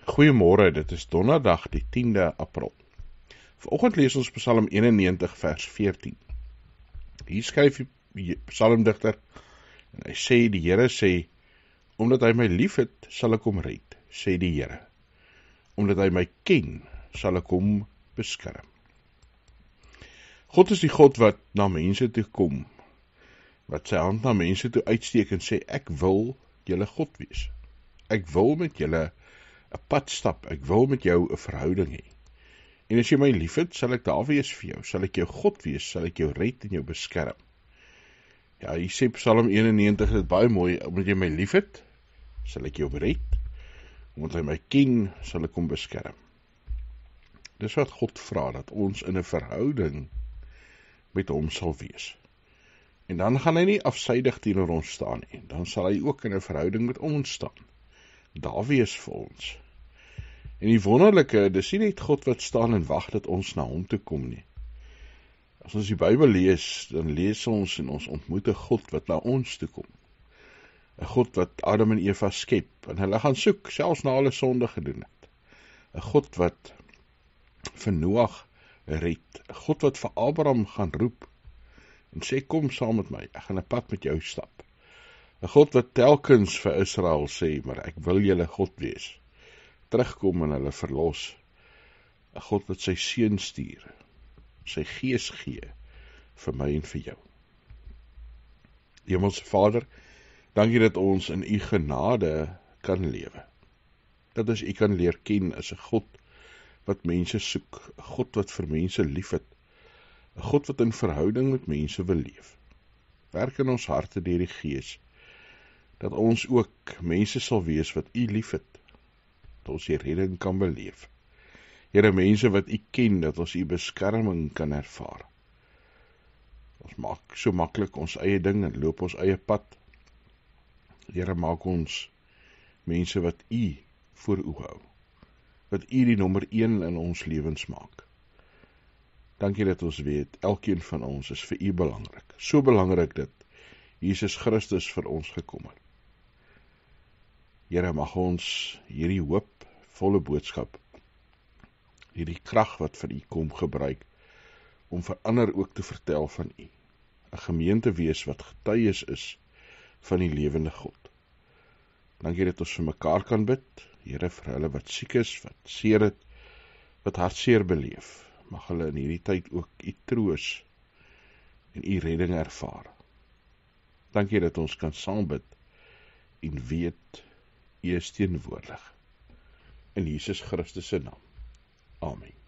Goeiemôre, dit is donderdag die 10de April. Vanoggend lees ons Psalm 91 vers 14. Hier skryf die psalmdigter en hy sê, die Here sê, omdat hy my lief het, sal ek hom red, sê die Here. Omdat hy my ken, sal ek hom beskerm. God is die God wat na mense toe kom, wat sy hand na mense toe uitsteek en sê, ek wil julle God wees. Ek wil met julle 'n pad stap, ek wil met jou 'n verhouding hê. En as jy my lief het, sal ek daar wees vir jou, sal ek jou God wees, sal ek jou red en jou beskerm. Ja, hier sê Psalm 91, dit baie mooi, omdat jy my lief het, sal ek jou red, omdat hy my ken, sal ek hom beskerm. Dis wat God vra, dat ons in 'n verhouding met hom sal wees. En dan gaan hy nie afsydig teenoor ons staan nie, dan sal hy ook in 'n verhouding met ons staan. Daar wees vir ons. En die wonderlike, dis nie net God wat staan en wag dat ons na hom toe kom nie. As ons die Bybel lees, dan lees ons en ons ontmoet 'n God wat na ons toe kom. 'n God wat Adam en Eva skep, en hulle gaan soek, selfs na hulle sonde gedoen het. 'n God wat vir Noag red, 'n God wat vir Abraham gaan roep, en sê, kom saam met my, ek gaan 'n pad met jou stap. 'n God wat telkens vir Israel sê, maar ek wil julle God wees. Terugkom en hulle verlos. 'n God wat sy seun stuur, sy gees gee, vir my en vir jou. Hemelse Vader, dankie dat ons in u genade kan lewe. Dat ons u kan leer ken as 'n God wat mense soek, 'n God wat vir mense lief het, 'n God wat in verhouding met mense wil leef. Werk in ons harte deur die Gees, dat ons ook mense sal wees wat u lief het, dat ons die redding kan beleef. Here, mense wat u ken, dat ons u beskerming kan ervaar. Ons maak so maklik ons eie ding en loop ons eie pad. Here, maak ons mense wat u voor oë hou, wat u die nommer 1 in ons lewens maak. Dankie dat ons weet, elkeen van ons is vir u belangrik, so belangrik dat Jesus Christus vir ons gekom het. Here, mag ons hierdie hoopvolle boodskap, hierdie krag wat van u kom gebruik, om vir ander ook te vertel van u. 'n gemeente wees wat getuies is van die lewende God. Dankie dat ons vir mekaar kan bid, Here, vir hulle wat siek is, wat seer het, wat hartseer beleef. Mag hulle in hierdie tyd ook u troos en u redding ervaar. Dankie dat ons kan saam bid en weet, u is teenwoordig. In Jesus Christus se naam. Amen.